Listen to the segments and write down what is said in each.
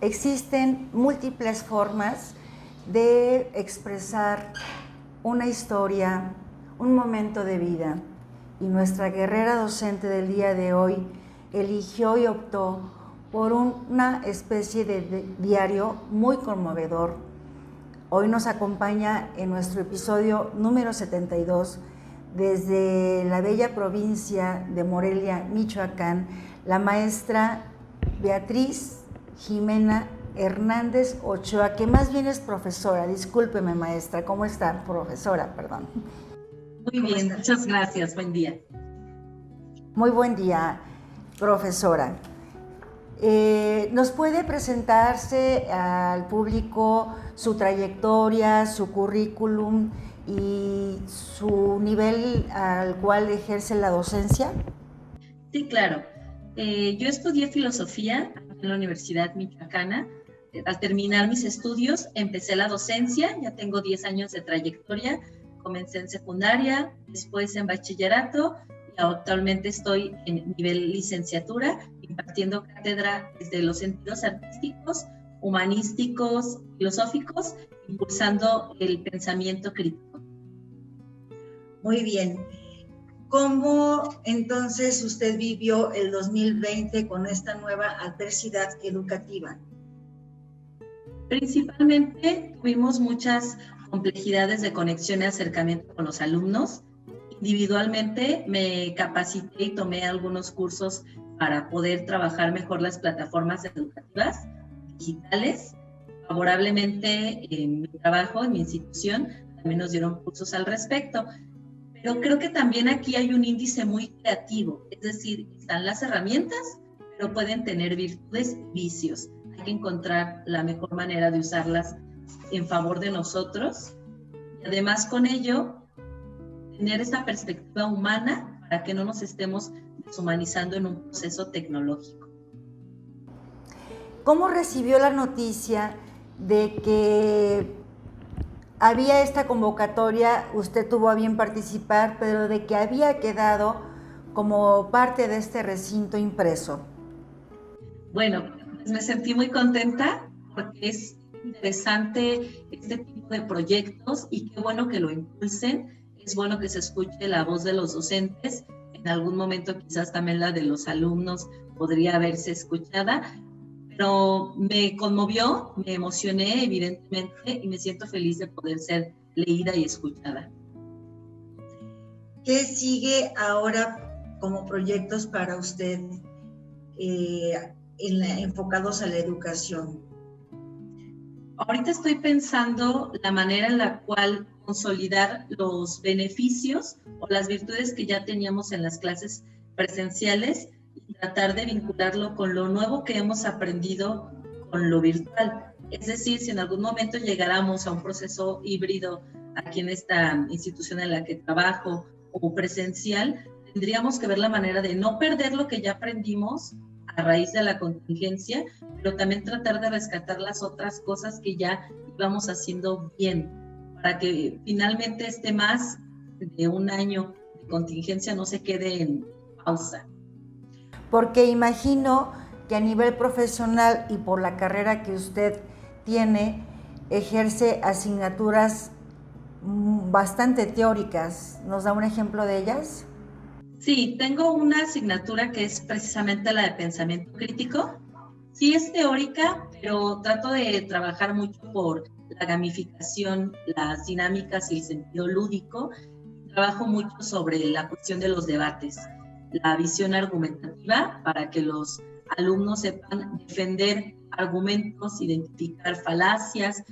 Existen múltiples formas de expresar una historia, un momento de vida, y nuestra guerrera docente del día de hoy eligió y optó por una especie de diario muy conmovedor. Hoy nos acompaña en nuestro episodio número 72 desde la bella provincia de Morelia, Michoacán, la maestra Beatriz Jimena Hernández Ochoa, que más bien es profesora. Discúlpeme, maestra. ¿Cómo está? Profesora, perdón. Muy bien, muchas gracias. Buen día. Muy buen día, profesora. ¿Nos puede presentarse al público su trayectoria, su currículum y su nivel al cual ejerce la docencia? Sí, claro. Yo estudié filosofía en la Universidad Michoacana. Al terminar mis estudios, empecé la docencia. Ya tengo 10 años de trayectoria. Comencé en secundaria, después en bachillerato y actualmente estoy en nivel licenciatura, impartiendo cátedra desde los sentidos artísticos, humanísticos, filosóficos, impulsando el pensamiento crítico. Muy bien. ¿Cómo entonces usted vivió el 2020 con esta nueva adversidad educativa? Principalmente tuvimos muchas complejidades de conexión y acercamiento con los alumnos. Individualmente me capacité y tomé algunos cursos para poder trabajar mejor las plataformas educativas digitales. Favorablemente en mi trabajo, en mi institución, también nos dieron cursos al respecto. Pero creo que también aquí hay un índice muy creativo, es decir, están las herramientas, pero pueden tener virtudes y vicios. Hay que encontrar la mejor manera de usarlas en favor de nosotros. Y además con ello, tener esta perspectiva humana para que no nos estemos deshumanizando en un proceso tecnológico. ¿Cómo recibió la noticia de que había esta convocatoria, usted tuvo a bien participar, pero de que había quedado como parte de este recinto impreso? Bueno, pues me sentí muy contenta porque es interesante este tipo de proyectos y qué bueno que lo impulsen. Es bueno que se escuche la voz de los docentes. En algún momento quizás también la de los alumnos podría verse escuchada, pero me conmovió, me emocioné evidentemente y me siento feliz de poder ser leída y escuchada. ¿Qué sigue ahora como proyectos para usted enfocados a la educación? Ahorita estoy pensando la manera en la cual consolidar los beneficios o las virtudes que ya teníamos en las clases presenciales y tratar de vincularlo con lo nuevo que hemos aprendido con lo virtual. Es decir, si en algún momento llegáramos a un proceso híbrido aquí en esta institución en la que trabajo o presencial, tendríamos que ver la manera de no perder lo que ya aprendimos a raíz de la contingencia, pero también tratar de rescatar las otras cosas que ya íbamos haciendo bien, para que finalmente más de un año de contingencia no se quede en pausa. Porque imagino que a nivel profesional y por la carrera que usted tiene, ejerce asignaturas bastante teóricas. ¿Nos da un ejemplo de ellas? Sí, tengo una asignatura que es precisamente la de pensamiento crítico. Sí es teórica, pero trato de trabajar mucho por la gamificación, las dinámicas y el sentido lúdico. Trabajo mucho sobre la cuestión de los debates, la visión argumentativa para que los alumnos sepan defender argumentos, identificar falacias,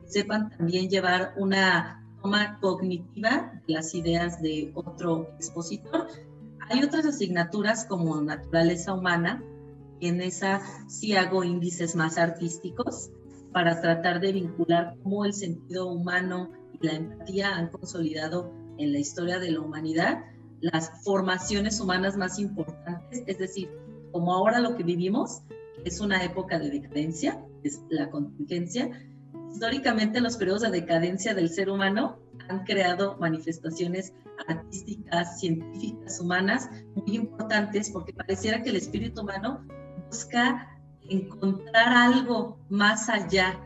sepan también llevar una toma cognitiva de las ideas de otro expositor. Hay otras asignaturas como naturaleza humana, y en esa sí hago índices más artísticos para tratar de vincular cómo el sentido humano y la empatía han consolidado en la historia de la humanidad las formaciones humanas más importantes, es decir, como ahora lo que vivimos, que es una época de decadencia, es la contingencia. Históricamente los periodos de decadencia del ser humano han creado manifestaciones artísticas, científicas, humanas, muy importantes, porque pareciera que el espíritu humano busca encontrar algo más allá,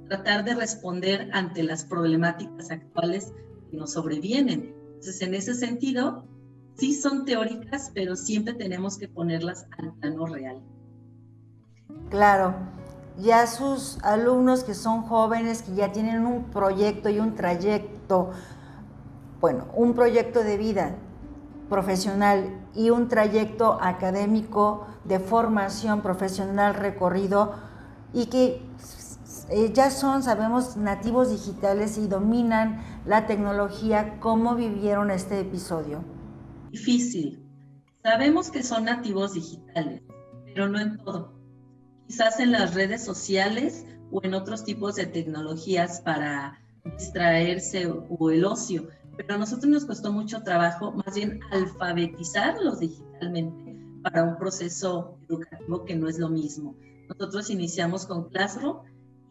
tratar de responder ante las problemáticas actuales que nos sobrevienen. Entonces, en ese sentido, sí son teóricas, pero siempre tenemos que ponerlas al plano real. Claro, ya sus alumnos que son jóvenes, que ya tienen un proyecto y un trayecto, bueno, un proyecto de vida profesional y un trayecto académico de formación profesional recorrido, y que ya son, sabemos, nativos digitales y dominan la tecnología. ¿Cómo vivieron este episodio? Difícil. Sabemos que son nativos digitales, pero no en todo. Quizás en las redes sociales o en otros tipos de tecnologías para distraerse o el ocio, pero a nosotros nos costó mucho trabajo más bien alfabetizarlos digitalmente para un proceso educativo que no es lo mismo. Nosotros iniciamos con Classroom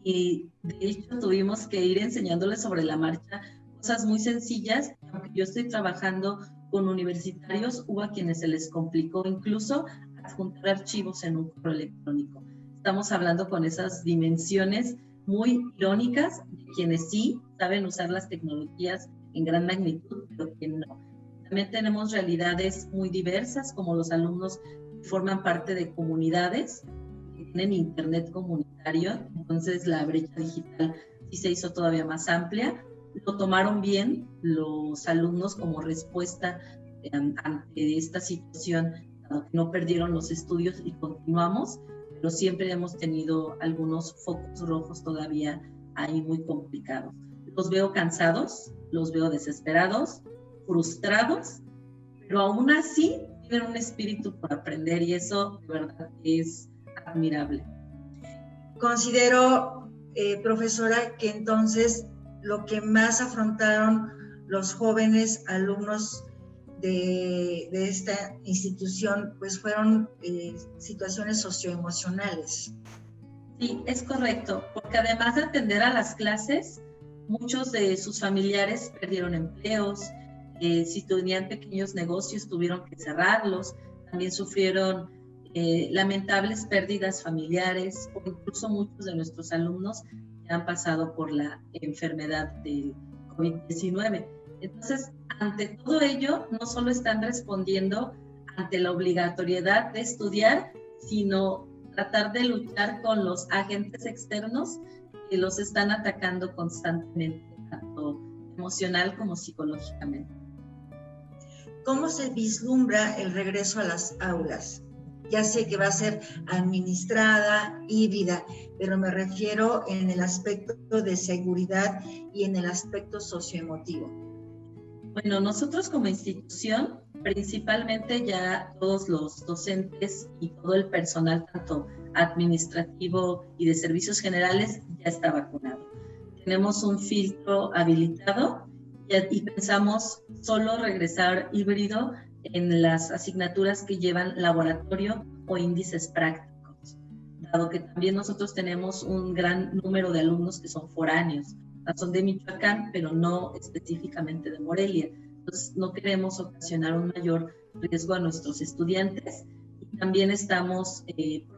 y de hecho tuvimos que ir enseñándoles sobre la marcha cosas muy sencillas. Aunque yo estoy trabajando con universitarios, hubo a quienes se les complicó incluso adjuntar archivos en un correo electrónico. Estamos hablando con esas dimensiones muy irónicas de quienes sí saben usar las tecnologías en gran magnitud, pero que no. También tenemos realidades muy diversas, como los alumnos que forman parte de comunidades que tienen internet comunitario, entonces la brecha digital sí se hizo todavía más amplia. Lo tomaron bien los alumnos como respuesta ante esta situación, dado que no perdieron los estudios y continuamos, pero siempre hemos tenido algunos focos rojos todavía ahí muy complicados. Los veo cansados, los veo desesperados, frustrados, pero aún así tienen un espíritu por aprender y eso de verdad es admirable. Considero, profesora, que entonces lo que más afrontaron los jóvenes alumnos de esta institución pues fueron situaciones socioemocionales. Sí, es correcto, porque además de atender a las clases, muchos de sus familiares perdieron empleos, si tenían pequeños negocios tuvieron que cerrarlos, también sufrieron lamentables pérdidas familiares, o incluso muchos de nuestros alumnos que han pasado por la enfermedad del COVID-19. Entonces, ante todo ello, no solo están respondiendo ante la obligatoriedad de estudiar, sino tratar de luchar con los agentes externos que los están atacando constantemente, tanto emocional como psicológicamente. ¿Cómo se vislumbra el regreso a las aulas? Ya sé que va a ser administrada, híbrida, pero me refiero en el aspecto de seguridad y en el aspecto socioemotivo. Bueno, nosotros como institución, principalmente ya todos los docentes y todo el personal, tanto administrativo y de servicios generales, ya está vacunado. Tenemos un filtro habilitado y pensamos solo regresar híbrido en las asignaturas que llevan laboratorio o índices prácticos, dado que también nosotros tenemos un gran número de alumnos que son foráneos, son de Michoacán, pero no específicamente de Morelia. Entonces, no queremos ocasionar un mayor riesgo a nuestros estudiantes y también estamos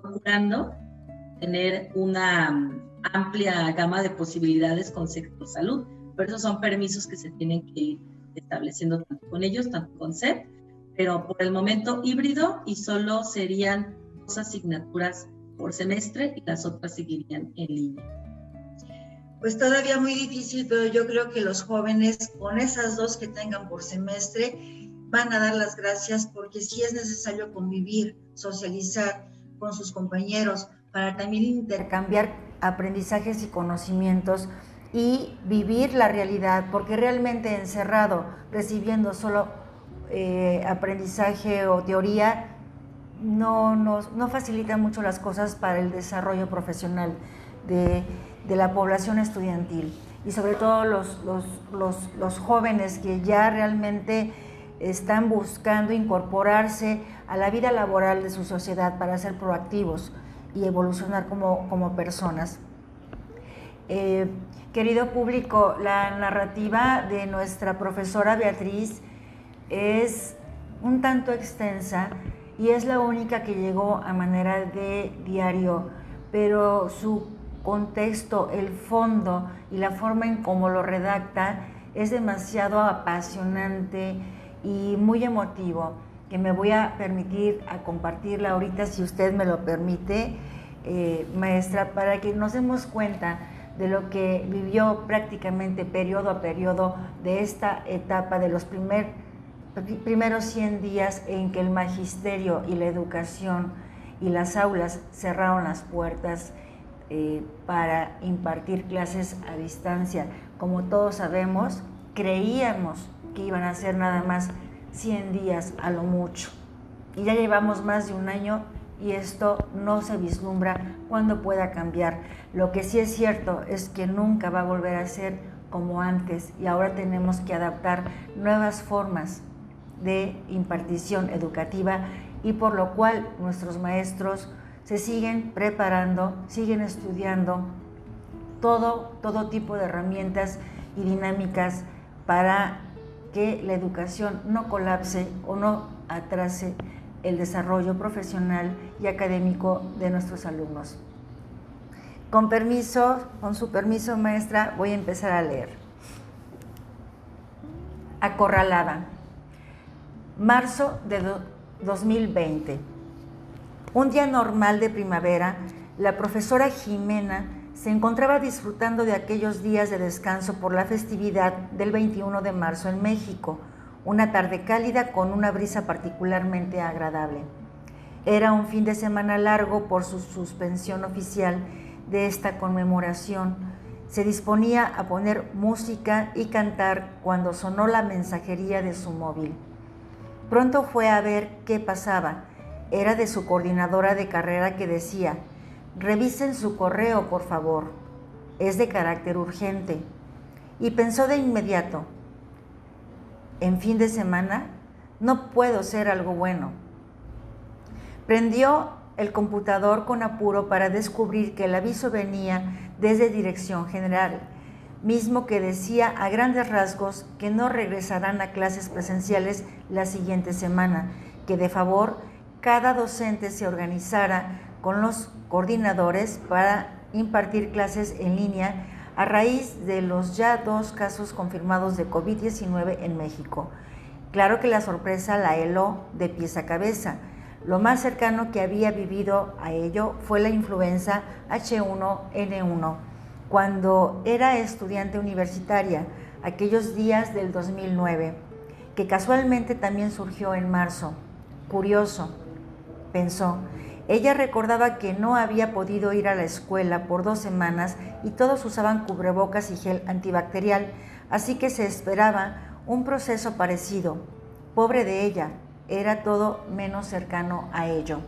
procurando tener una amplia gama de posibilidades con sector salud. Por eso son permisos que se tienen que ir estableciendo tanto con ellos, tanto con SEP, pero por el momento híbrido y solo serían 2 asignaturas por semestre y las otras seguirían en línea. Pues todavía muy difícil, pero yo creo que los jóvenes con esas 2 que tengan por semestre van a dar las gracias, porque sí es necesario convivir, socializar con sus compañeros para también intercambiar aprendizajes y conocimientos y vivir la realidad, porque realmente encerrado, recibiendo solo aprendizaje o teoría, no facilita mucho las cosas para el desarrollo profesional de la población estudiantil, y sobre todo los jóvenes que ya realmente están buscando incorporarse a la vida laboral de su sociedad para ser proactivos y evolucionar como personas. Querido público, la narrativa de nuestra profesora Beatriz es un tanto extensa y es la única que llegó a manera de diario, pero su contexto, el fondo y la forma en cómo lo redacta es demasiado apasionante y muy emotivo, que me voy a permitir a compartirla ahorita, si usted me lo permite, maestra, para que nos demos cuenta de lo que vivió prácticamente periodo a periodo de esta etapa de los primeros 100 días en que el magisterio y la educación y las aulas cerraron las puertas para impartir clases a distancia. Como todos sabemos, creíamos que iban a ser nada más 100 días a lo mucho. Y ya llevamos más de un año y esto no se vislumbra cuándo pueda cambiar. Lo que sí es cierto es que nunca va a volver a ser como antes y ahora tenemos que adaptar nuevas formas de impartición educativa y por lo cual nuestros maestros se siguen preparando, siguen estudiando todo tipo de herramientas y dinámicas para que la educación no colapse o no atrase el desarrollo profesional y académico de nuestros alumnos. Con su permiso, maestra, voy a empezar a leer. Acorralada. Marzo de 2020. Un día normal de primavera, la profesora Jimena se encontraba disfrutando de aquellos días de descanso por la festividad del 21 de marzo en México, una tarde cálida con una brisa particularmente agradable. Era un fin de semana largo por su suspensión oficial de esta conmemoración. Se disponía a poner música y cantar cuando sonó la mensajería de su móvil. Pronto fue a ver qué pasaba. Era de su coordinadora de carrera que decía: «Revisen su correo, por favor. Es de carácter urgente». Y pensó de inmediato: «¿En fin de semana? No puedo ser algo bueno». Prendió el computador con apuro para descubrir que el aviso venía desde Dirección General, mismo que decía a grandes rasgos que no regresarán a clases presenciales la siguiente semana, que de favor cada docente se organizara con los coordinadores para impartir clases en línea a raíz de los ya 2 casos confirmados de COVID-19 en México. Claro que la sorpresa la heló de pies a cabeza. Lo más cercano que había vivido a ello fue la influenza H1N1, cuando era estudiante universitaria, aquellos días del 2009, que casualmente también surgió en marzo. Curioso, pensó. Ella recordaba que no había podido ir a la escuela por 2 semanas y todos usaban cubrebocas y gel antibacterial, así que se esperaba un proceso parecido. Pobre de ella, era todo menos cercano a ello.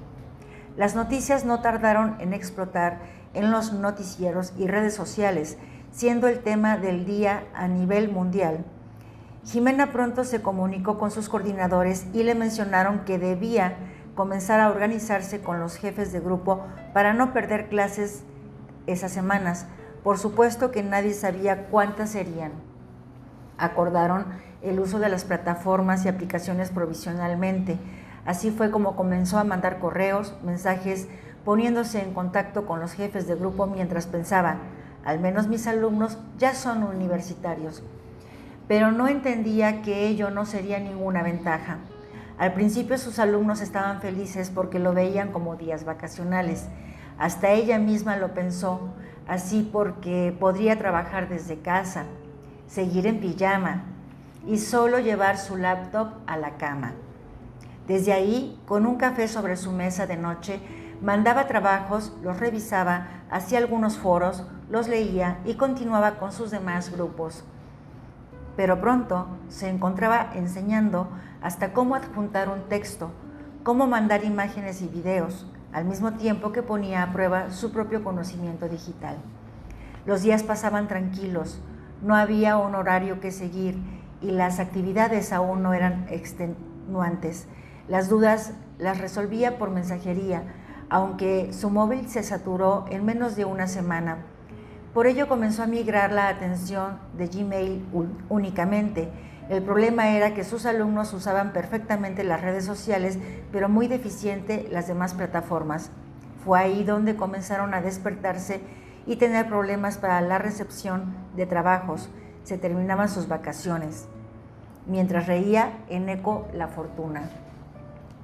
Las noticias no tardaron en explotar en los noticieros y redes sociales, siendo el tema del día a nivel mundial. Jimena pronto se comunicó con sus coordinadores y le mencionaron que debía comenzar a organizarse con los jefes de grupo para no perder clases esas semanas. Por supuesto que nadie sabía cuántas serían. Acordaron el uso de las plataformas y aplicaciones provisionalmente. Así fue como comenzó a mandar correos, mensajes, poniéndose en contacto con los jefes de grupo mientras pensaba: al menos mis alumnos ya son universitarios. Pero no entendía que ello no sería ninguna ventaja. Al principio sus alumnos estaban felices porque lo veían como días vacacionales. Hasta ella misma lo pensó, así porque podría trabajar desde casa, seguir en pijama y solo llevar su laptop a la cama. Desde ahí, con un café sobre su mesa de noche, mandaba trabajos, los revisaba, hacía algunos foros, los leía y continuaba con sus demás grupos. Pero pronto se encontraba enseñando hasta cómo adjuntar un texto, cómo mandar imágenes y videos, al mismo tiempo que ponía a prueba su propio conocimiento digital. Los días pasaban tranquilos, no había un horario que seguir y las actividades aún no eran extenuantes. Las dudas las resolvía por mensajería, aunque su móvil se saturó en menos de una semana. Por ello comenzó a migrar la atención de Gmail únicamente. El problema era que sus alumnos usaban perfectamente las redes sociales, pero muy deficiente las demás plataformas. Fue ahí donde comenzaron a despertarse y tener problemas para la recepción de trabajos. Se terminaban sus vacaciones. Mientras reía en eco la fortuna.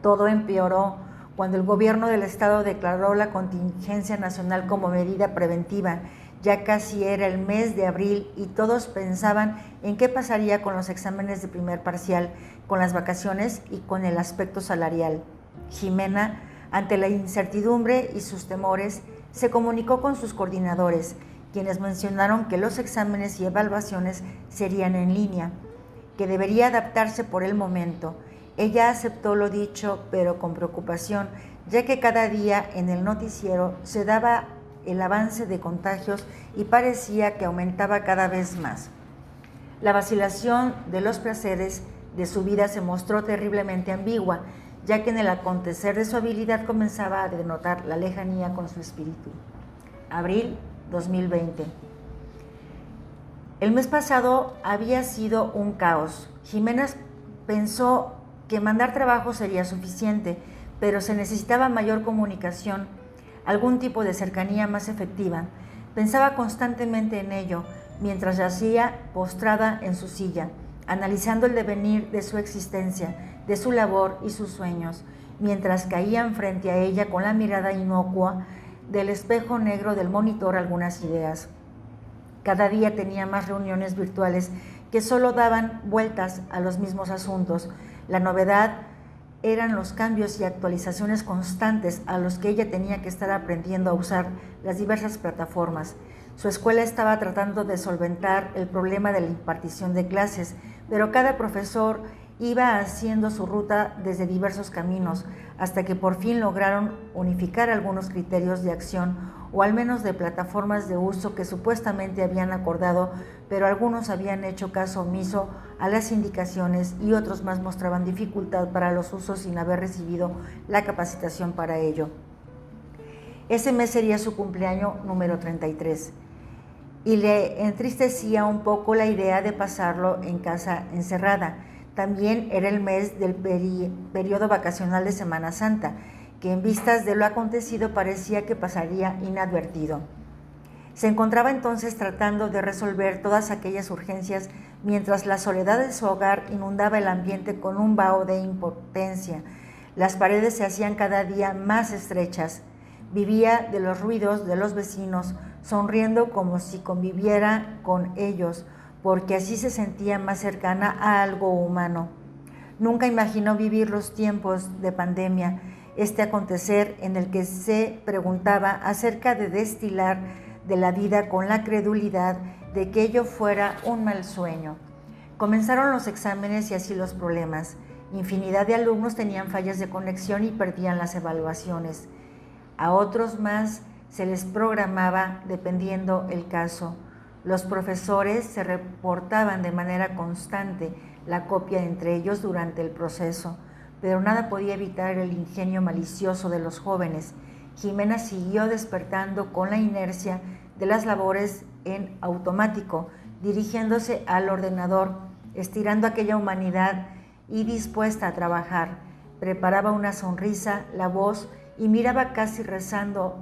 Todo empeoró cuando el gobierno del estado declaró la contingencia nacional como medida preventiva. Ya casi era el mes de abril y todos pensaban en qué pasaría con los exámenes de primer parcial, con las vacaciones y con el aspecto salarial. Jimena, ante la incertidumbre y sus temores, se comunicó con sus coordinadores, quienes mencionaron que los exámenes y evaluaciones serían en línea, que debería adaptarse por el momento. Ella aceptó lo dicho, pero con preocupación, ya que cada día en el noticiero se daba el avance de contagios y parecía que aumentaba cada vez más. La vacilación de los placeres de su vida se mostró terriblemente ambigua, ya que en el acontecer de su habilidad comenzaba a denotar la lejanía con su espíritu. Abril 2020. El mes pasado había sido un caos. Jimena pensó que mandar trabajo sería suficiente, pero se necesitaba mayor comunicación, algún tipo de cercanía más efectiva. Pensaba constantemente en ello, mientras yacía postrada en su silla, analizando el devenir de su existencia, de su labor y sus sueños, mientras caían frente a ella con la mirada inocua del espejo negro del monitor algunas ideas. Cada día tenía más reuniones virtuales que solo daban vueltas a los mismos asuntos. La novedad eran los cambios y actualizaciones constantes a los que ella tenía que estar aprendiendo a usar las diversas plataformas. Su escuela estaba tratando de solventar el problema de la impartición de clases, pero cada profesor iba haciendo su ruta desde diversos caminos, hasta que por fin lograron unificar algunos criterios de acción, o al menos de plataformas de uso que supuestamente habían acordado, pero algunos habían hecho caso omiso a las indicaciones y otros más mostraban dificultad para los usos sin haber recibido la capacitación para ello. Ese mes sería su cumpleaños número 33 y le entristecía un poco la idea de pasarlo en casa encerrada. También era el mes del periodo vacacional de Semana Santa, que en vistas de lo acontecido parecía que pasaría inadvertido. Se encontraba entonces tratando de resolver todas aquellas urgencias mientras la soledad de su hogar inundaba el ambiente con un vaho de impotencia. Las paredes se hacían cada día más estrechas. Vivía de los ruidos de los vecinos, sonriendo como si conviviera con ellos, porque así se sentía más cercana a algo humano. Nunca imaginó vivir los tiempos de pandemia, este acontecer en el que se preguntaba acerca de destilar de la vida con la credulidad de que ello fuera un mal sueño. Comenzaron los exámenes y así los problemas. Infinidad de alumnos tenían fallas de conexión y perdían las evaluaciones. A otros más se les programaba dependiendo el caso. Los profesores se reportaban de manera constante la copia entre ellos durante el proceso, pero nada podía evitar el ingenio malicioso de los jóvenes. Jimena siguió despertando con la inercia de las labores en automático, dirigiéndose al ordenador, estirando aquella humanidad y dispuesta a trabajar. Preparaba una sonrisa, la voz y miraba casi rezando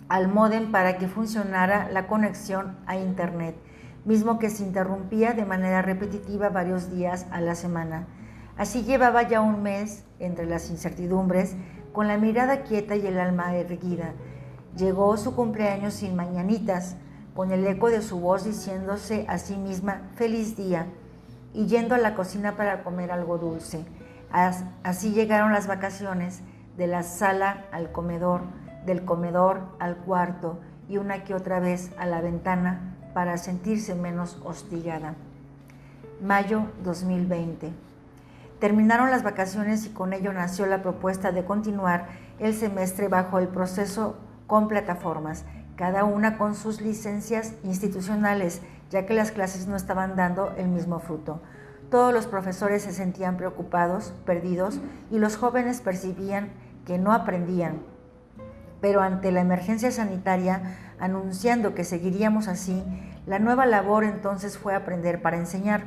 al módem para que funcionara la conexión a internet, mismo que se interrumpía de manera repetitiva varios días a la semana. Así llevaba ya un mes entre las incertidumbres, con la mirada quieta y el alma erguida. Llegó su cumpleaños sin mañanitas, con el eco de su voz diciéndose a sí misma feliz día y yendo a la cocina para comer algo dulce. Así llegaron las vacaciones, de la sala al comedor, del comedor al cuarto y una que otra vez a la ventana para sentirse menos hostigada. Mayo 2020. Terminaron las vacaciones y con ello nació la propuesta de continuar el semestre bajo el proceso con plataformas, cada una con sus licencias institucionales, ya que las clases no estaban dando el mismo fruto. Todos los profesores se sentían preocupados, perdidos, y los jóvenes percibían que no aprendían. Pero ante la emergencia sanitaria anunciando que seguiríamos así, la nueva labor entonces fue aprender para enseñar.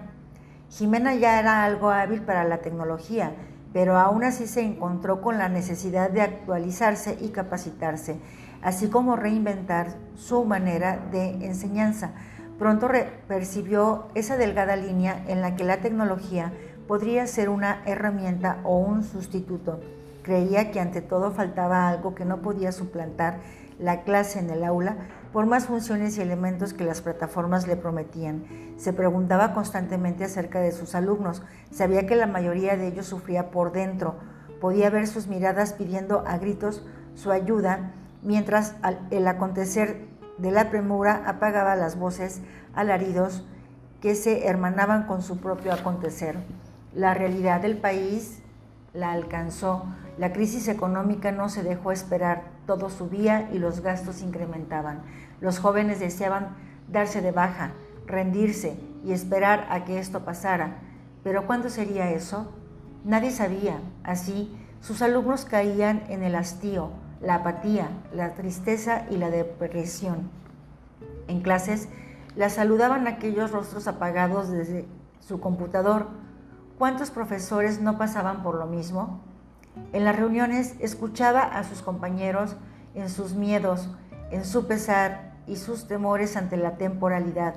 Jimena ya era algo hábil para la tecnología, pero aún así se encontró con la necesidad de actualizarse y capacitarse, así como reinventar su manera de enseñanza. Pronto percibió esa delgada línea en la que la tecnología podría ser una herramienta o un sustituto. Creía que ante todo faltaba algo que no podía suplantar la clase en el aula, por más funciones y elementos que las plataformas le prometían. Se preguntaba constantemente acerca de sus alumnos. Sabía que la mayoría de ellos sufría por dentro. Podía ver sus miradas pidiendo a gritos su ayuda, mientras el acontecer de la premura apagaba las voces, alaridos que se hermanaban con su propio acontecer. La realidad del país la alcanzó. La crisis económica no se dejó esperar, todo subía y los gastos incrementaban. Los jóvenes deseaban darse de baja, rendirse y esperar a que esto pasara. ¿Pero cuándo sería eso? Nadie sabía. Así, sus alumnos caían en el hastío, la apatía, la tristeza y la depresión. En clases, la saludaban aquellos rostros apagados desde su computador. ¿Cuántos profesores no pasaban por lo mismo? En las reuniones escuchaba a sus compañeros en sus miedos, en su pesar y sus temores ante la temporalidad.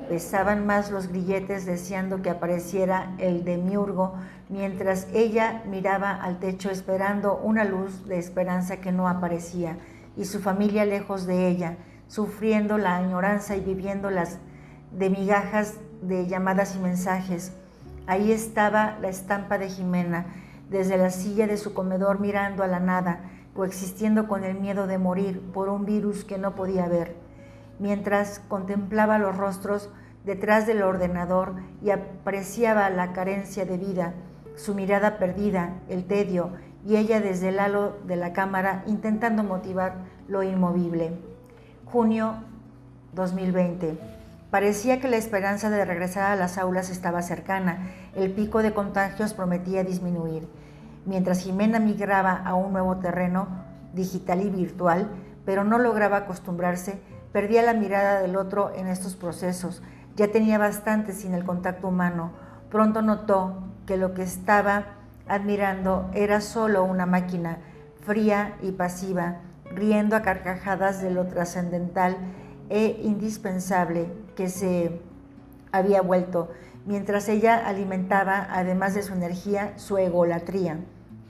Pesaban más los grilletes deseando que apareciera el demiurgo, mientras ella miraba al techo esperando una luz de esperanza que no aparecía, y su familia lejos de ella, sufriendo la añoranza y viviendo las de migajas de llamadas y mensajes. Ahí estaba la estampa de Jimena, desde la silla de su comedor mirando a la nada, coexistiendo con el miedo de morir por un virus que no podía ver. Mientras contemplaba los rostros detrás del ordenador y apreciaba la carencia de vida, su mirada perdida, el tedio, y ella desde el halo de la cámara intentando motivar lo inmovible. Junio 2020. Parecía que la esperanza de regresar a las aulas estaba cercana. El pico de contagios prometía disminuir. Mientras Jimena migraba a un nuevo terreno, digital y virtual, pero no lograba acostumbrarse, perdía la mirada del otro en estos procesos. Ya tenía bastante sin el contacto humano. Pronto notó que lo que estaba admirando era solo una máquina, fría y pasiva, riendo a carcajadas de lo trascendental e indispensable que se había vuelto, mientras ella alimentaba, además de su energía, su egolatría.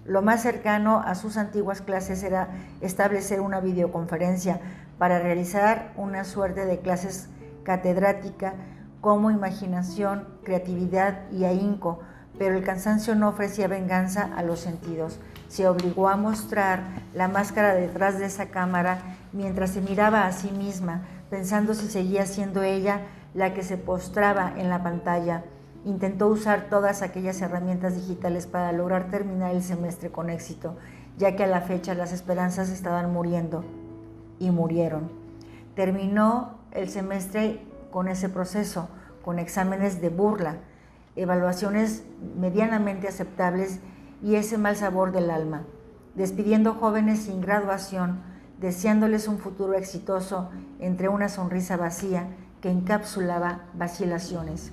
Lo más cercano a sus antiguas clases era establecer una videoconferencia para realizar una suerte de clases catedrática como imaginación, creatividad y ahínco, pero el cansancio no ofrecía venganza a los sentidos. Se obligó a mostrar la máscara detrás de esa cámara mientras se miraba a sí misma, pensando si seguía siendo ella la que se postraba en la pantalla. Intentó usar todas aquellas herramientas digitales para lograr terminar el semestre con éxito, ya que a la fecha las esperanzas estaban muriendo, y murieron. Terminó el semestre con ese proceso, con exámenes de burla, evaluaciones medianamente aceptables y ese mal sabor del alma, despidiendo jóvenes sin graduación, deseándoles un futuro exitoso entre una sonrisa vacía que encapsulaba vacilaciones.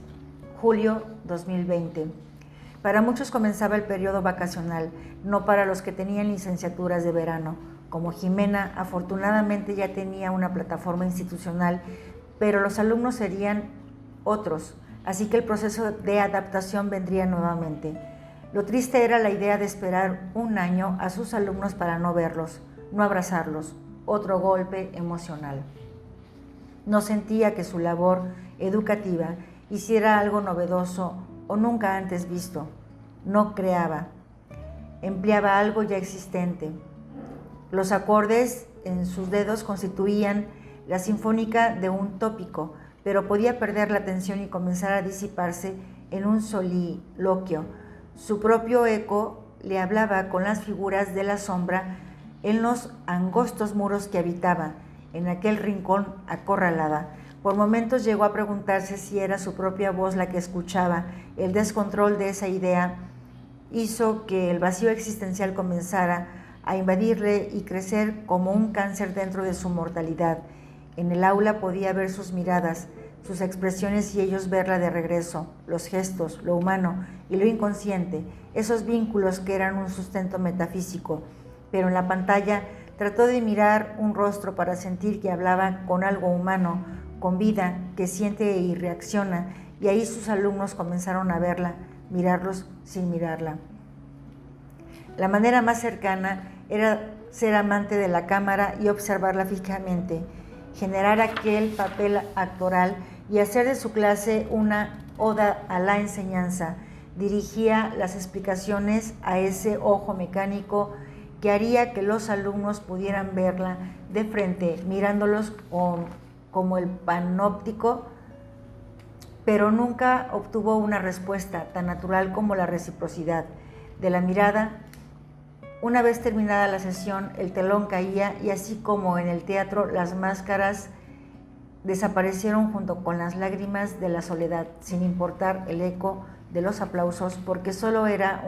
Julio 2020. Para muchos comenzaba el periodo vacacional, no para los que tenían licenciaturas de verano. Como Jimena, afortunadamente ya tenía una plataforma institucional, pero los alumnos serían otros, así que el proceso de adaptación vendría nuevamente. Lo triste era la idea de esperar un año a sus alumnos para no verlos, no abrazarlos, otro golpe emocional. No sentía que su labor educativa hiciera algo novedoso o nunca antes visto. No creaba, empleaba algo ya existente. Los acordes en sus dedos constituían la sinfónica de un tópico, pero podía perder la atención y comenzar a disiparse en un soliloquio. Su propio eco le hablaba con las figuras de la sombra en los angostos muros que habitaba, en aquel rincón acorralada. Por momentos llegó a preguntarse si era su propia voz la que escuchaba. El descontrol de esa idea hizo que el vacío existencial comenzara a invadirle y crecer como un cáncer dentro de su mortalidad. En el aula podía ver sus miradas, sus expresiones y ellos verla de regreso, los gestos, lo humano y lo inconsciente, esos vínculos que eran un sustento metafísico. Pero en la pantalla trató de mirar un rostro para sentir que hablaba con algo humano, con vida, que siente y reacciona, y ahí sus alumnos comenzaron a verla, mirarlos sin mirarla. La manera más cercana era ser amante de la cámara y observarla fijamente, generar aquel papel actoral y hacer de su clase una oda a la enseñanza. Dirigía las explicaciones a ese ojo mecánico que haría que los alumnos pudieran verla de frente, mirándolos como el panóptico, pero nunca obtuvo una respuesta tan natural como la reciprocidad de la mirada. Una vez terminada la sesión, el telón caía y así como en el teatro, las máscaras desaparecieron junto con las lágrimas de la soledad, sin importar el eco de los aplausos, porque solo era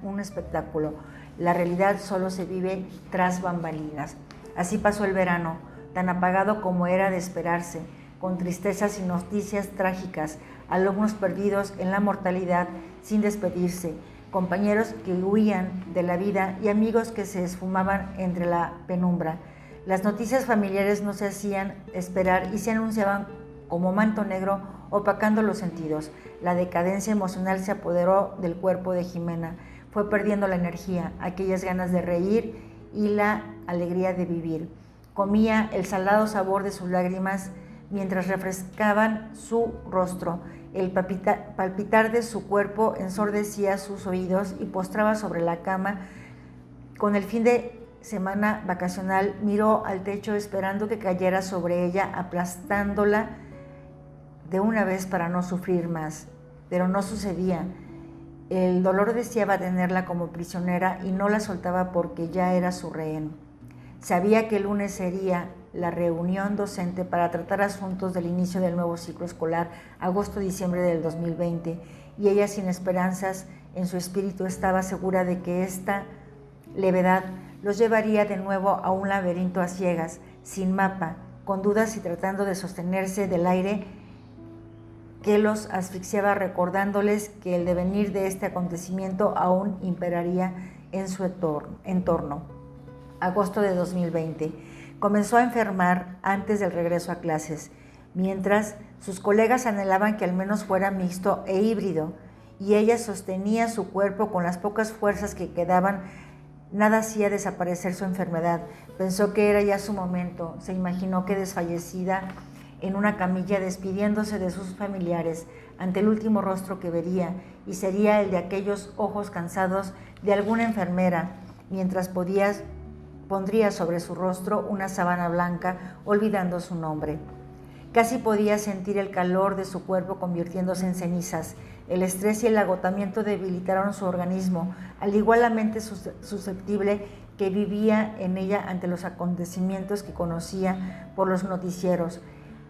un espectáculo. La realidad solo se vive tras bambalinas. Así pasó el verano, tan apagado como era de esperarse, con tristezas y noticias trágicas, alumnos perdidos en la mortalidad sin despedirse, compañeros que huían de la vida y amigos que se esfumaban entre la penumbra. Las noticias familiares no se hacían esperar y se anunciaban como manto negro opacando los sentidos. La decadencia emocional se apoderó del cuerpo de Jimena. Fue perdiendo la energía, aquellas ganas de reír y la alegría de vivir. Comía el salado sabor de sus lágrimas mientras refrescaban su rostro. El palpitar de su cuerpo ensordecía sus oídos y postraba sobre la cama. Con el fin de semana vacacional miró al techo esperando que cayera sobre ella, aplastándola de una vez para no sufrir más. Pero no sucedía. El dolor deseaba tenerla como prisionera y no la soltaba porque ya era su rehén. Sabía que el lunes sería la reunión docente para tratar asuntos del inicio del nuevo ciclo escolar, agosto-diciembre del 2020, y ella, sin esperanzas en su espíritu, estaba segura de que esta levedad los llevaría de nuevo a un laberinto a ciegas, sin mapa, con dudas y tratando de sostenerse del aire que los asfixiaba, recordándoles que el devenir de este acontecimiento aún imperaría en su entorno. Agosto de 2020. Comenzó a enfermar antes del regreso a clases, mientras sus colegas anhelaban que al menos fuera mixto e híbrido, y ella sostenía su cuerpo con las pocas fuerzas que quedaban. Nada hacía desaparecer su enfermedad. Pensó que era ya su momento. Se imaginó que desfallecida en una camilla, despidiéndose de sus familiares, ante el último rostro que vería, y sería el de aquellos ojos cansados de alguna enfermera, mientras pondría sobre su rostro una sábana blanca, olvidando su nombre. Casi podía sentir el calor de su cuerpo convirtiéndose en cenizas. El estrés y el agotamiento debilitaron su organismo, al igual la mente susceptible que vivía en ella ante los acontecimientos que conocía por los noticieros,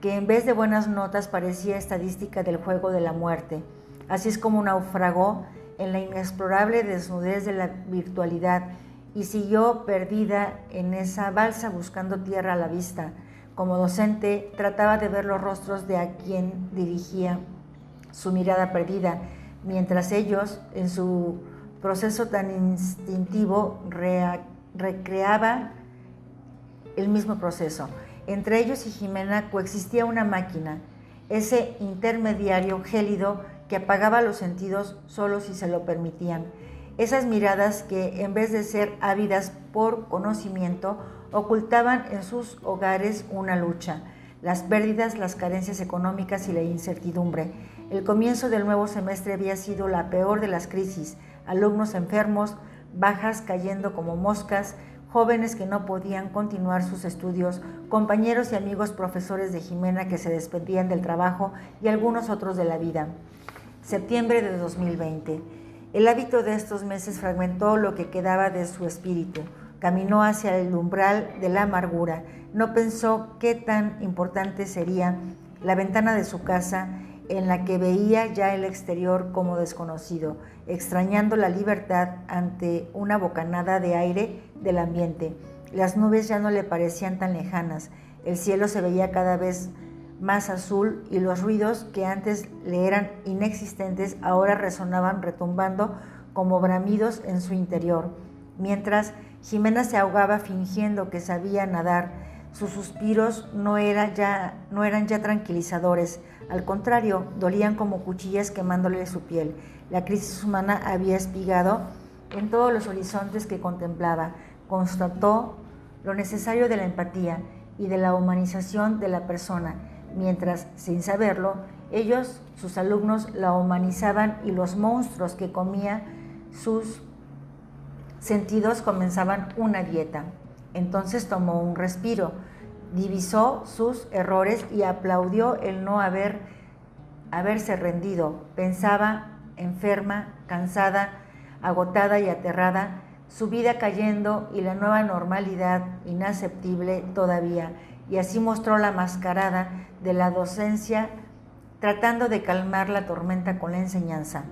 que en vez de buenas notas parecía estadística del juego de la muerte. Así es como naufragó en la inexplorable desnudez de la virtualidad y siguió perdida en esa balsa buscando tierra a la vista. Como docente, trataba de ver los rostros de a quien dirigía su mirada perdida, mientras ellos, en su proceso tan instintivo, recreaban el mismo proceso. Entre ellos y Jimena coexistía una máquina, ese intermediario gélido que apagaba los sentidos solo si se lo permitían. Esas miradas que, en vez de ser ávidas por conocimiento, ocultaban en sus hogares una lucha, las pérdidas, las carencias económicas y la incertidumbre. El comienzo del nuevo semestre había sido la peor de las crisis, alumnos enfermos, bajas cayendo como moscas, jóvenes que no podían continuar sus estudios, compañeros y amigos profesores de Jimena que se despedían del trabajo y algunos otros de la vida. Septiembre de 2020. El hábito de estos meses fragmentó lo que quedaba de su espíritu. Caminó hacia el umbral de la amargura. No pensó qué tan importante sería la ventana de su casa, en la que veía ya el exterior como desconocido, extrañando la libertad ante una bocanada de aire del ambiente. Las nubes ya no le parecían tan lejanas. El cielo se veía cada vez más azul y los ruidos que antes le eran inexistentes ahora resonaban retumbando como bramidos en su interior. Mientras Jimena se ahogaba fingiendo que sabía nadar, sus suspiros no eran ya tranquilizadores, al contrario, dolían como cuchillas quemándole su piel. La crisis humana había espigado en todos los horizontes que contemplaba. Constató lo necesario de la empatía y de la humanización de la persona, mientras, sin saberlo, ellos, sus alumnos, la humanizaban y los monstruos que comía sus sentidos comenzaban una dieta. Entonces tomó un respiro, divisó sus errores y aplaudió el no haberse rendido. Pensaba, enferma, cansada, agotada y aterrada, su vida cayendo y la nueva normalidad inaceptible todavía, y así mostró la mascarada de la docencia, tratando de calmar la tormenta con la enseñanza.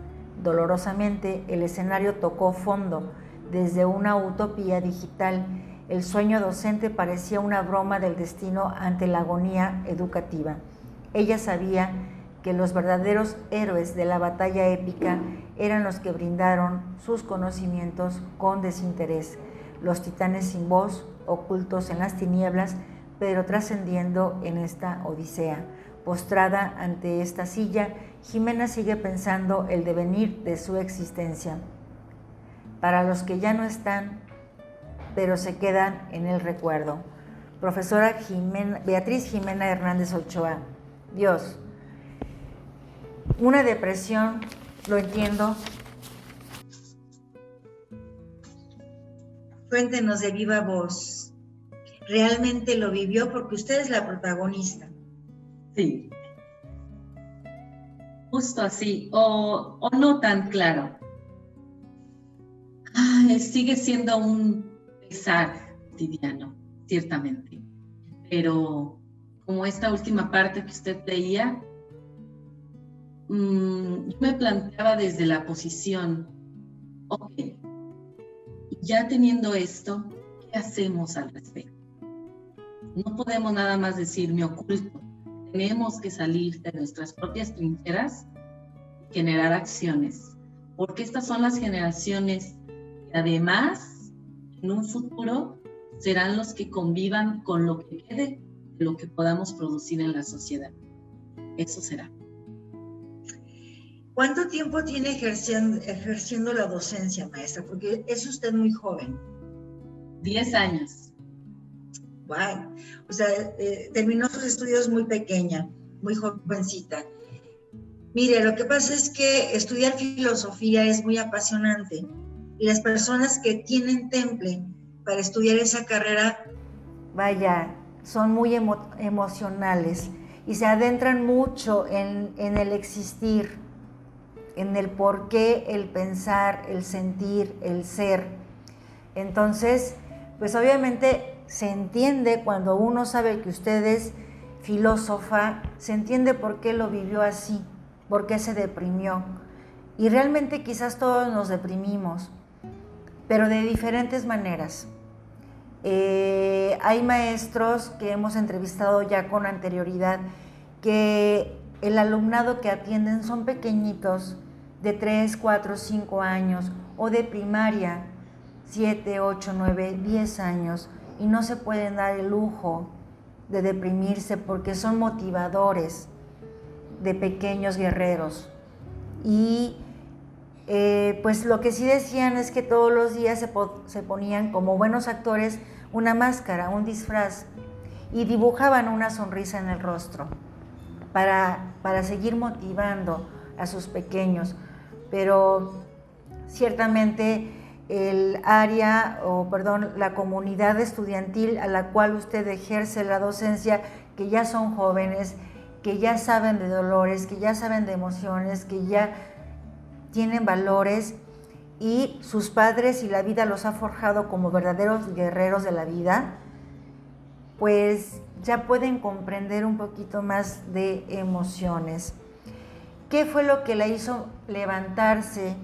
Dolorosamente, el escenario tocó fondo. Desde una utopía digital, el sueño docente parecía una broma del destino ante la agonía educativa. Ella sabía que los verdaderos héroes de la batalla épica eran los que brindaron sus conocimientos con desinterés, los titanes sin voz, ocultos en las tinieblas, pero trascendiendo en esta odisea. Postrada ante esta silla, Jimena sigue pensando el devenir de su existencia. Para los que ya no están, pero se quedan en el recuerdo. Profesora Beatriz Jimena Hernández Ochoa. Dios, una depresión, lo entiendo. Cuéntenos de viva voz. ¿Realmente lo vivió? Porque usted es la protagonista. Sí. Justo así, o no tan claro. Sigue siendo un pesar cotidiano, ciertamente. Pero como esta última parte que usted leía, yo me planteaba desde la posición, ok, ya teniendo esto, ¿qué hacemos al respecto? No podemos nada más decir, me oculto. Tenemos que salir de nuestras propias trincheras y generar acciones, porque estas son las generaciones que además, en un futuro, serán los que convivan con lo que quede de lo que podamos producir en la sociedad. Eso será. ¿Cuánto tiempo tiene ejerciendo la docencia, maestra? Porque es usted muy joven. 10 años. Wow. O sea, terminó sus estudios muy pequeña, muy jovencita. Mire, lo que pasa es que estudiar filosofía es muy apasionante y las personas que tienen temple para estudiar esa carrera, vaya, son muy emocionales y se adentran mucho en el existir, en el porqué, el pensar, el sentir, el ser. Entonces, pues obviamente se entiende cuando uno sabe que usted es filósofa, se entiende por qué lo vivió así, por qué se deprimió. Y realmente quizás todos nos deprimimos, pero de diferentes maneras. Hay maestros que hemos entrevistado ya con anterioridad que el alumnado que atienden son pequeñitos, de 3, 4, 5 años, o de primaria, 7, 8, 9, 10 años, y no se pueden dar el lujo de deprimirse porque son motivadores de pequeños guerreros. Y pues lo que sí decían es que todos los días se ponían como buenos actores una máscara, un disfraz, y dibujaban una sonrisa en el rostro para seguir motivando a sus pequeños. Pero ciertamente la comunidad estudiantil a la cual usted ejerce la docencia, que ya son jóvenes, que ya saben de dolores, que ya saben de emociones, que ya tienen valores, y sus padres y la vida los ha forjado como verdaderos guerreros de la vida, pues ya pueden comprender un poquito más de emociones. ¿Qué fue lo que la hizo levantarse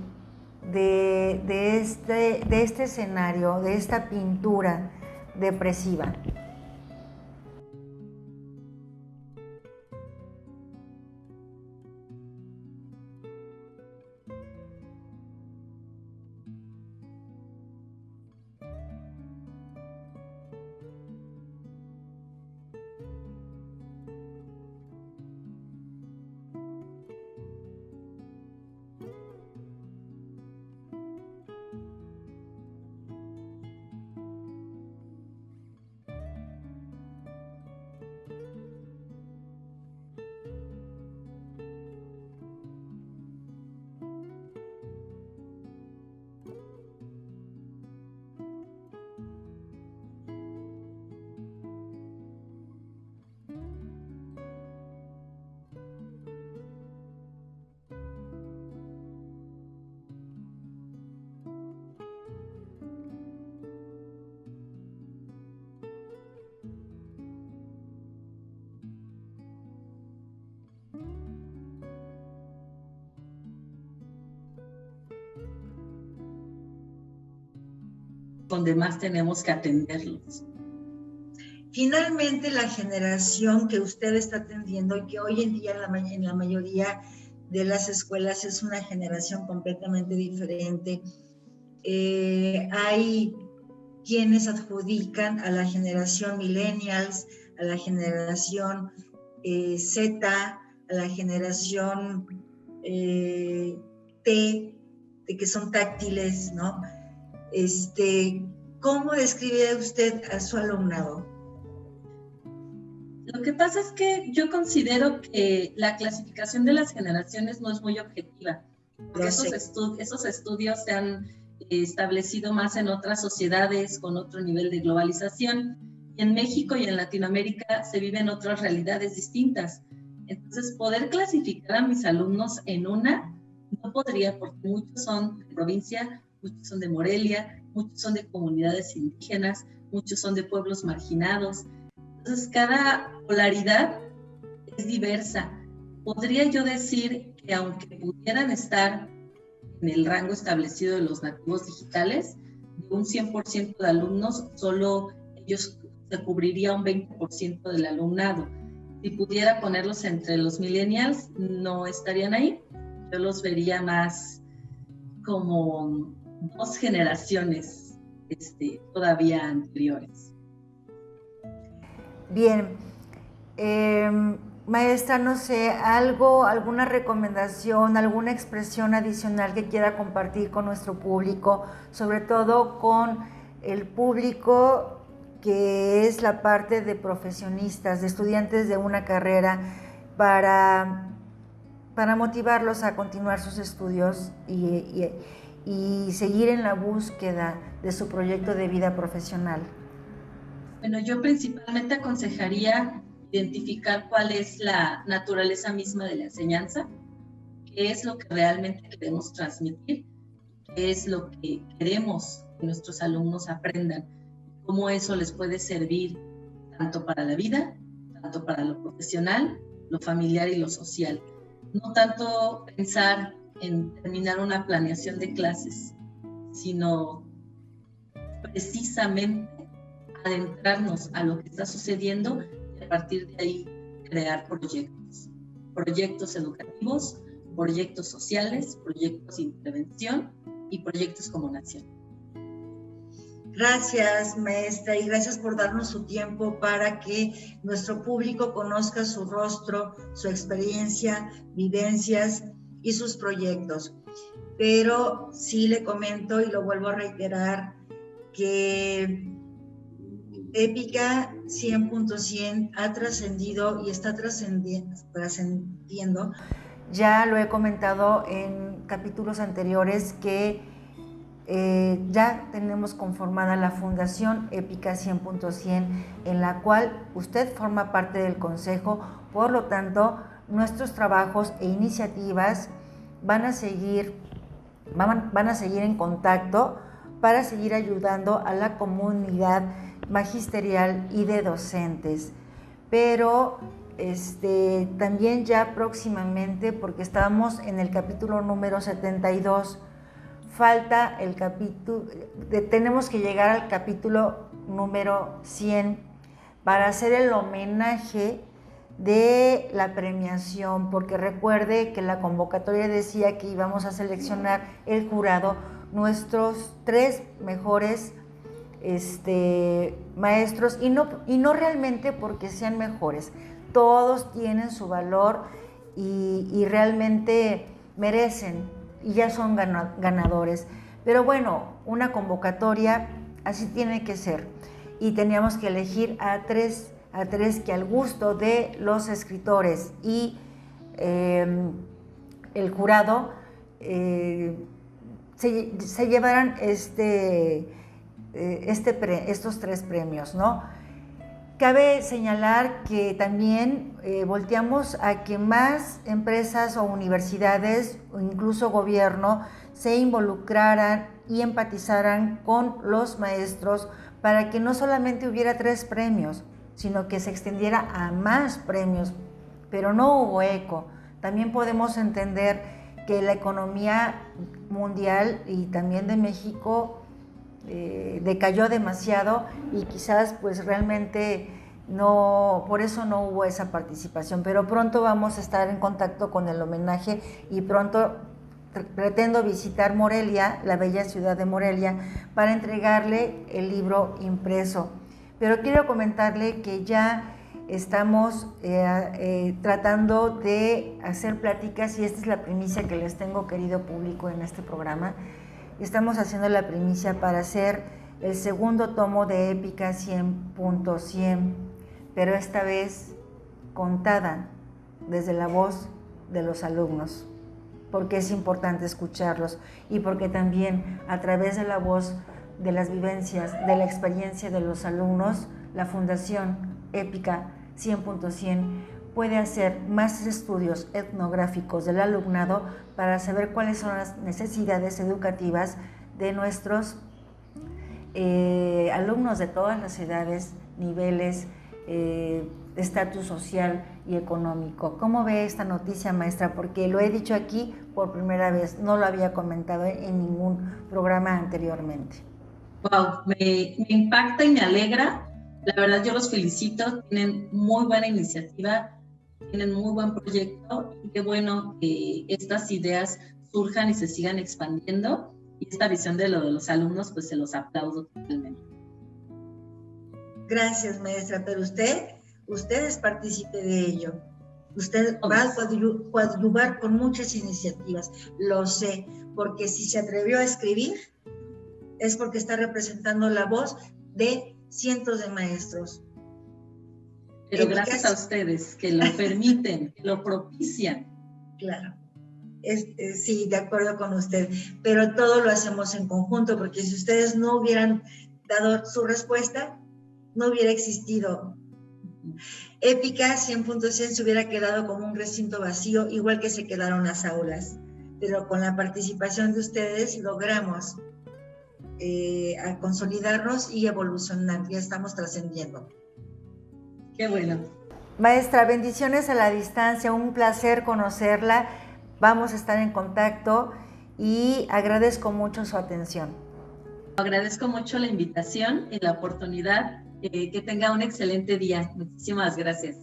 de este escenario, de esta pintura depresiva? donde más tenemos que atenderlos. Finalmente, la generación que usted está atendiendo y que hoy en día en la mayoría de las escuelas es una generación completamente diferente. Hay quienes adjudican a la generación millennials, a la generación Z, a la generación T, de que son táctiles, ¿no? ¿Cómo describe usted a su alumnado? Lo que pasa es que yo considero que la clasificación de las generaciones no es muy objetiva, porque esos estudios se han establecido más en otras sociedades con otro nivel de globalización, y en México y en Latinoamérica se viven otras realidades distintas. Entonces, poder clasificar a mis alumnos en una, no podría, porque muchos son de provincia, muchos son de Morelia, muchos son de comunidades indígenas, muchos son de pueblos marginados. Entonces, cada polaridad es diversa. Podría yo decir que aunque pudieran estar en el rango establecido de los nativos digitales, de un 100% de alumnos, solo ellos se cubriría un 20% del alumnado. Si pudiera ponerlos entre los millennials, no estarían ahí. Yo los vería más como dos generaciones todavía anteriores. Bien, maestra, no sé, alguna recomendación, alguna expresión adicional que quiera compartir con nuestro público, sobre todo con el público que es la parte de profesionistas, de estudiantes de una carrera, para motivarlos a continuar sus estudios y seguir en la búsqueda de su proyecto de vida profesional. Bueno, yo principalmente aconsejaría identificar cuál es la naturaleza misma de la enseñanza, qué es lo que realmente queremos transmitir, qué es lo que queremos que nuestros alumnos aprendan, cómo eso les puede servir tanto para la vida, tanto para lo profesional, lo familiar y lo social. No tanto pensar en terminar una planeación de clases, sino precisamente adentrarnos a lo que está sucediendo y a partir de ahí crear proyectos educativos, proyectos sociales, proyectos de intervención y proyectos como nación. Gracias, maestra, y gracias por darnos su tiempo para que nuestro público conozca su rostro, su experiencia, vivencias y sus proyectos. Pero sí le comento y lo vuelvo a reiterar que Épica 100.100 ha trascendido y está trascendiendo. Ya lo he comentado en capítulos anteriores que ya tenemos conformada la Fundación Épica 100.100, en la cual usted forma parte del consejo. Por lo tanto, nuestros trabajos e iniciativas van a seguir en contacto para seguir ayudando a la comunidad magisterial y de docentes. Pero también ya próximamente, porque estábamos en el capítulo número 72, falta el capítulo, tenemos que llegar al capítulo número 100 para hacer el homenaje de la premiación, porque recuerde que la convocatoria decía que íbamos a seleccionar el jurado nuestros 3 mejores maestros, y no realmente porque sean mejores, todos tienen su valor y realmente merecen y ya son ganadores. Pero bueno, una convocatoria así tiene que ser, y teníamos que elegir a tres que al gusto de los escritores y el jurado se llevaran estos 3 premios, ¿no? Cabe señalar que también volteamos a que más empresas o universidades o incluso gobierno se involucraran y empatizaran con los maestros para que no solamente hubiera 3 premios, sino que se extendiera a más premios, pero no hubo eco. También podemos entender que la economía mundial y también de México decayó demasiado y quizás pues realmente no, por eso no hubo esa participación, pero pronto vamos a estar en contacto con el homenaje y pronto pretendo visitar Morelia, la bella ciudad de Morelia, para entregarle el libro impreso. Pero quiero comentarle que ya estamos tratando de hacer pláticas, y esta es la primicia que les tengo, querido público, en este programa. Estamos haciendo la primicia para hacer el segundo tomo de Épica 100.100, pero esta vez contada desde la voz de los alumnos, porque es importante escucharlos y porque también a través de la voz, de las vivencias, de la experiencia de los alumnos, la Fundación Épica 100.100 puede hacer más estudios etnográficos del alumnado para saber cuáles son las necesidades educativas de nuestros alumnos de todas las edades, niveles, estatus social y económico. ¿Cómo ve esta noticia, maestra? Porque lo he dicho aquí por primera vez, no lo había comentado en ningún programa anteriormente. Wow, me impacta y me alegra. La verdad, yo los felicito, tienen muy buena iniciativa, tienen muy buen proyecto, y qué bueno que estas ideas surjan y se sigan expandiendo, y esta visión de los alumnos, pues se los aplaudo totalmente. Gracias, maestra, pero usted es partícipe de ello. Usted va a coadyuvar con muchas iniciativas, lo sé, porque si se atrevió a escribir es porque está representando la voz de cientos de maestros. Pero gracias a ustedes que lo permiten, que lo propician. Claro, sí, de acuerdo con usted, pero todo lo hacemos en conjunto, porque si ustedes no hubieran dado su respuesta, no hubiera existido. Épica 100.100 se hubiera quedado como un recinto vacío, igual que se quedaron las aulas, pero con la participación de ustedes logramos a consolidarnos y evolucionar, ya estamos trascendiendo. Qué bueno. Maestra, bendiciones a la distancia, un placer conocerla, vamos a estar en contacto y agradezco mucho su atención. Agradezco mucho la invitación y la oportunidad, que tenga un excelente día. Muchísimas gracias.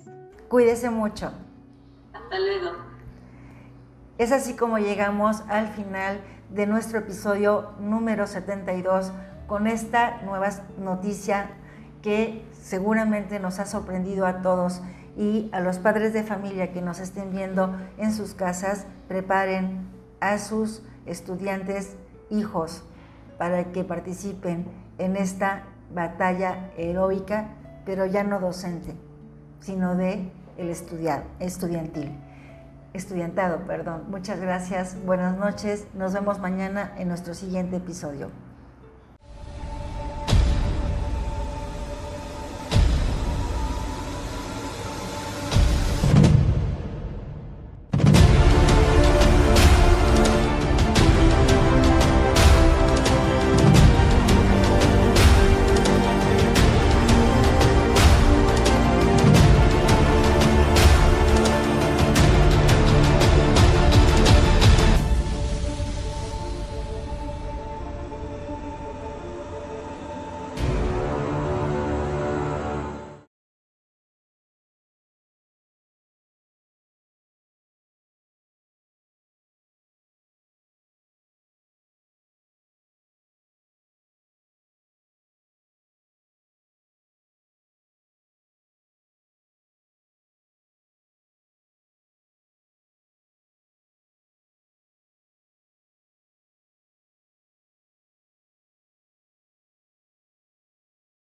Cuídese mucho. Hasta luego. Es así como llegamos al final de nuestro episodio número 72 con esta nueva noticia que seguramente nos ha sorprendido a todos, y a los padres de familia que nos estén viendo en sus casas, preparen a sus estudiantes, hijos, para que participen en esta batalla heroica, pero ya no docente, sino de el estudiantado. Muchas gracias, buenas noches, nos vemos mañana en nuestro siguiente episodio.